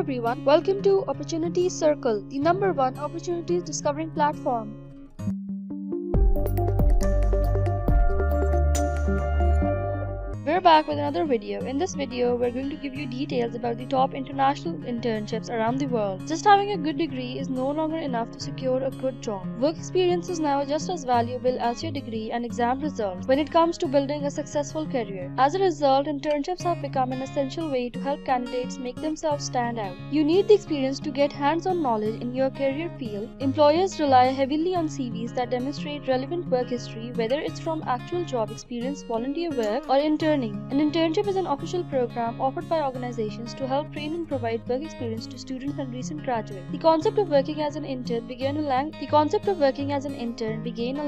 everyone, welcome to Opportunity Circle, the #1 opportunities discovering platform. We're back with another video. In this video, we're going to give you details about the top international internships around the world. Just having a good degree is no longer enough to secure a good job. Work experience is now just as valuable as your degree and exam results when it comes to building a successful career. As a result, internships have become an essential way to help candidates make themselves stand out. You need the experience to get hands-on knowledge in your career field. Employers rely heavily on CVs that demonstrate relevant work history, whether it's from actual job experience, volunteer work, or interning. An internship is an official program offered by organizations to help train and provide work experience to students and recent graduates. The concept of working as an intern began a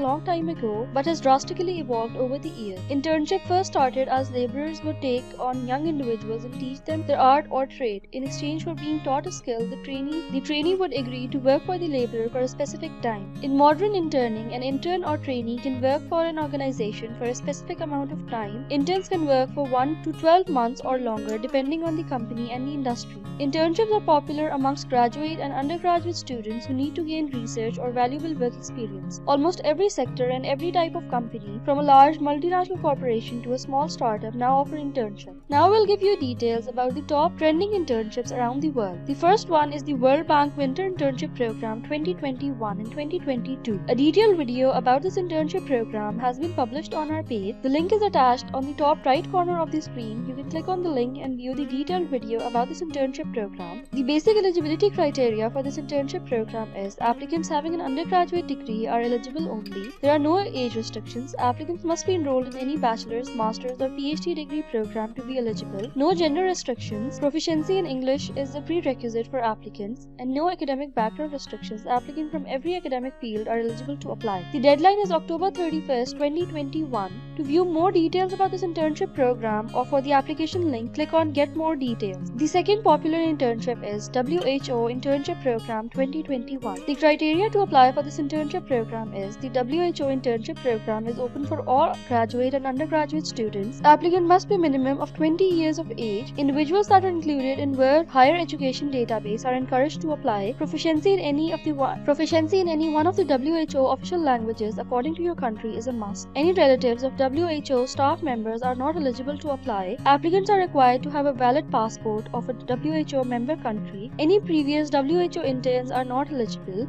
long time ago, but has drastically evolved over the years. Internship first started as laborers would take on young individuals and teach them their art or trade. In exchange for being taught a skill, the trainee would agree to work for the laborer for a specific time. In modern interning, an intern or trainee can work for an organization for a specific amount of time. Interns can work for 1 to 12 months or longer depending on the company and the industry. Internships are popular amongst graduate and undergraduate students who need to gain research or valuable work experience. Almost every sector and every type of company, from a large multinational corporation to a small startup, now offer internships. Now we'll give you details about the top trending internships around the world. The first one is the World Bank Winter Internship Program 2021 and 2022. A detailed video about this internship program has been published on our page. The link is attached on the top right corner of the screen. You can click on the link and view the detailed video about this internship program. The basic eligibility criteria for this internship program is applicants having an undergraduate degree are eligible only. There are no age restrictions. Applicants must be enrolled in any bachelor's, master's, or PhD degree program to be eligible. No gender restrictions. Proficiency in English is the prerequisite for applicants, and no academic background restrictions. Applicants from every academic field are eligible to apply. The deadline is October 31st, 2021. To view more details about this internship program or for the application link, click on Get More Details. The second popular internship is WHO Internship Program 2021. The criteria to apply for this internship program is the WHO Internship Program is open for all graduate and undergraduate students. Applicant must be minimum of 20 years of age. Individuals that are included in World Higher Education Database are encouraged to apply. Proficiency in any one of the WHO official languages according to your country is a must. Any relatives of WHO staff members are not eligible to apply. Applicants are required to have a valid passport of a WHO member country. Any previous WHO interns are not eligible.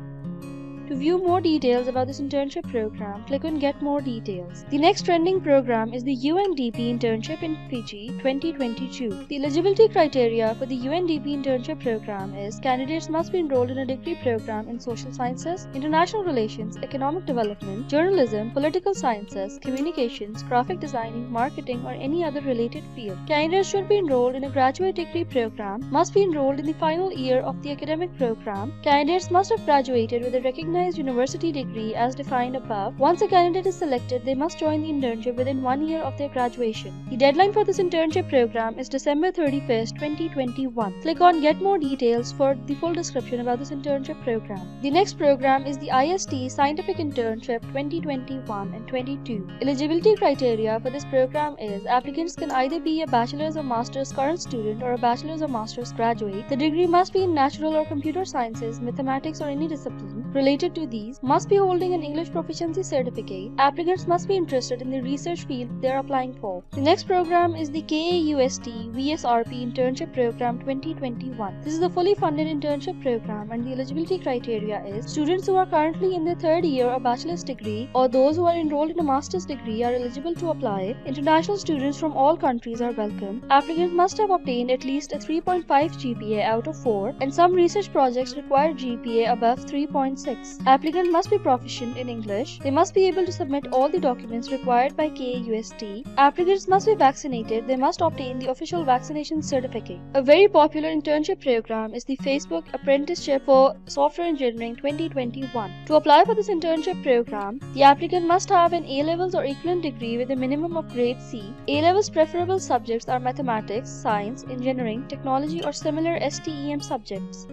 To view more details about this internship program, click on Get More Details. The next trending program is the UNDP Internship in Fiji 2022. The eligibility criteria for the UNDP Internship program is candidates must be enrolled in a degree program in social sciences, international relations, economic development, journalism, political sciences, communications, graphic designing, marketing, or any other related field. Candidates should be enrolled in a graduate degree program, must be enrolled in the final year of the academic program. Candidates must have graduated with a recognized university degree as defined above. Once a candidate is selected, they must join the internship within 1 year of their graduation. The deadline for this internship program is December 31st, 2021. Click on Get More Details for the full description about this internship program. The next program is the IST Scientific Internship 2021 and 22. Eligibility criteria for this program is applicants can either be a bachelor's or master's current student or a bachelor's or master's graduate. The degree must be in natural or computer sciences, mathematics, or any discipline related to these, must be holding an English proficiency certificate. Applicants must be interested in the research field they are applying for. The next program is the KAUST VSRP Internship Program 2021. This is a fully funded internship program, and the eligibility criteria is students who are currently in their third year of bachelor's degree or those who are enrolled in a master's degree are eligible to apply. International students from all countries are welcome. Applicants must have obtained at least a 3.5 GPA out of 4, and some research projects require GPA above 3.6. Applicant must be proficient in English. They must be able to submit all the documents required by KAUST. Applicants must be vaccinated. They must obtain the official vaccination certificate. A very popular internship program is the Facebook Apprenticeship for Software Engineering 2021. To apply for this internship program, the applicant must have an A-levels or equivalent degree with a minimum of grade C. A-levels preferable subjects are mathematics, science, engineering, technology, or similar STEM subjects.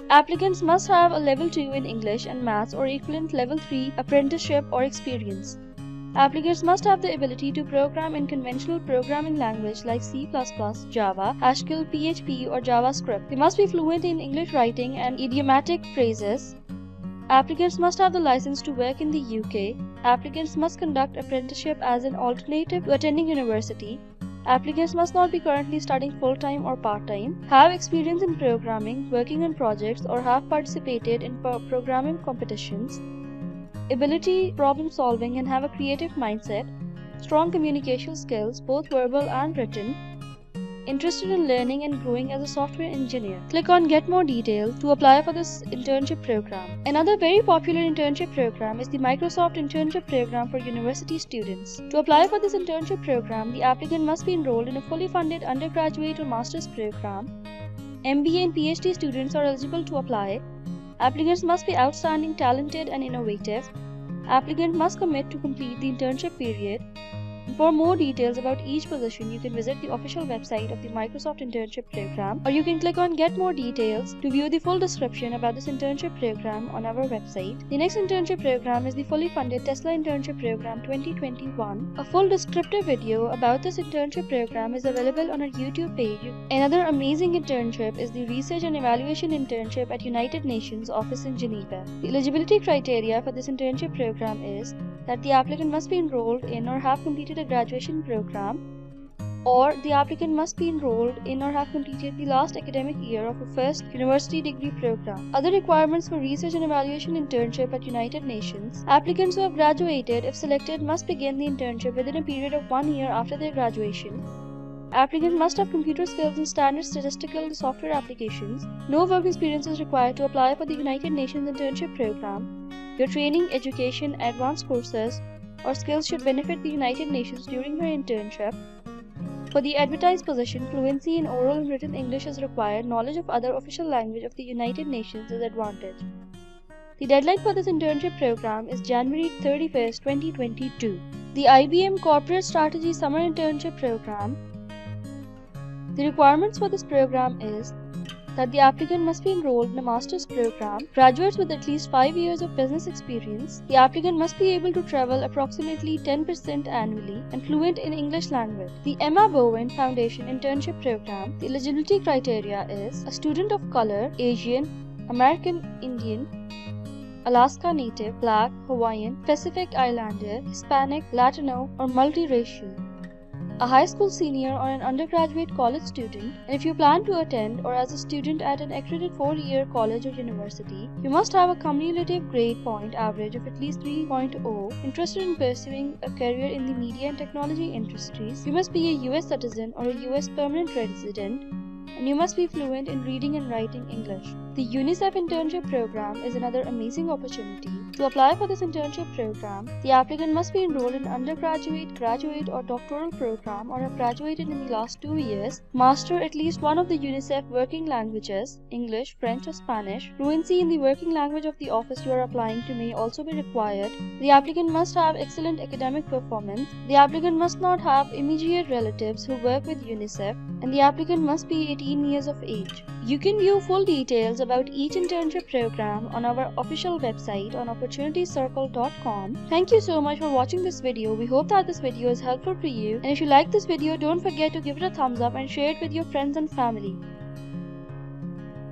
Applicants must have a level 2 in English and Maths or equivalent level 3 apprenticeship or experience. Applicants must have the ability to program in conventional programming language like C++, Java, Haskell, PHP, or JavaScript. They must be fluent in English writing and idiomatic phrases. Applicants must have the license to work in the UK. Applicants must conduct apprenticeship as an alternative to attending university. Applicants must not be currently studying full-time or part-time, have experience in programming, working on projects, or have participated in programming competitions, ability problem solving and have a creative mindset, strong communication skills, both verbal and written, interested in learning and growing as a software engineer. Click on Get More Details to apply for this internship program. Another very popular internship program is the Microsoft Internship Program for university students. To apply for this internship program, the applicant must be enrolled in a fully funded undergraduate or master's program. MBA and PhD students are eligible to apply. Applicants must be outstanding, talented, and innovative. Applicant must commit to complete the internship period. For more details about each position, you can visit the official website of the Microsoft Internship Program, or you can click on Get More Details to view the full description about this internship program on our website. The next internship program is the fully funded Tesla Internship Program 2021. A full descriptive video about this internship program is available on our YouTube page. Another amazing internship is the Research and Evaluation Internship at United Nations Office in Geneva. The eligibility criteria for this internship program is that the applicant must be enrolled in or have completed a graduation program, or the applicant must be enrolled in or have completed the last academic year of a first university degree program. Other requirements for Research and Evaluation Internship at United Nations: applicants who have graduated, if selected, must begin the internship within a period of 1 year after their graduation. Applicants must have computer skills in standard statistical software applications. No work experience is required to apply for the United Nations Internship Program. Your training, education, advanced courses, or skills should benefit the United Nations during your internship. For the advertised position, fluency in oral and written English is required. Knowledge of other official language of the United Nations is advantage. The deadline for this internship program is January 31st, 2022. The IBM Corporate Strategy Summer Internship Program. The requirements for this program is that the applicant must be enrolled in a master's program, graduates with at least 5 years of business experience. The applicant must be able to travel approximately 10% annually and fluent in English language. The Emma Bowen Foundation Internship Program. The eligibility criteria is a student of color, Asian, American Indian, Alaska Native, Black, Hawaiian, Pacific Islander, Hispanic, Latino, or multiracial, a high school senior or an undergraduate college student, and if you plan to attend or as a student at an accredited 4-year college or university, you must have a cumulative grade point average of at least 3.0, interested in pursuing a career in the media and technology industries, you must be a US citizen or a US permanent resident, and you must be fluent in reading and writing English. The UNICEF Internship Program is another amazing opportunity. To apply for this internship program, the applicant must be enrolled in undergraduate, graduate, or doctoral program, or have graduated in the last 2 years, master at least one of the UNICEF working languages, English, French, or Spanish. Fluency in the working language of the office you are applying to may also be required. The applicant must have excellent academic performance. The applicant must not have immediate relatives who work with UNICEF, and the applicant must be 18 years of age. You can view full details about each internship program on our official website on opportunitycircle.com. Thank you so much for watching this video. We hope that this video is helpful for you, and if you like this video, don't forget to give it a thumbs up and share it with your friends and family.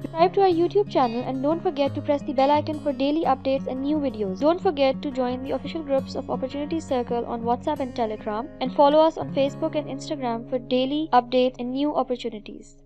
Subscribe to our YouTube channel and don't forget to press the bell icon for daily updates and new videos. Don't forget to join the official groups of Opportunity Circle on WhatsApp and Telegram, and follow us on Facebook and Instagram for daily updates and new opportunities.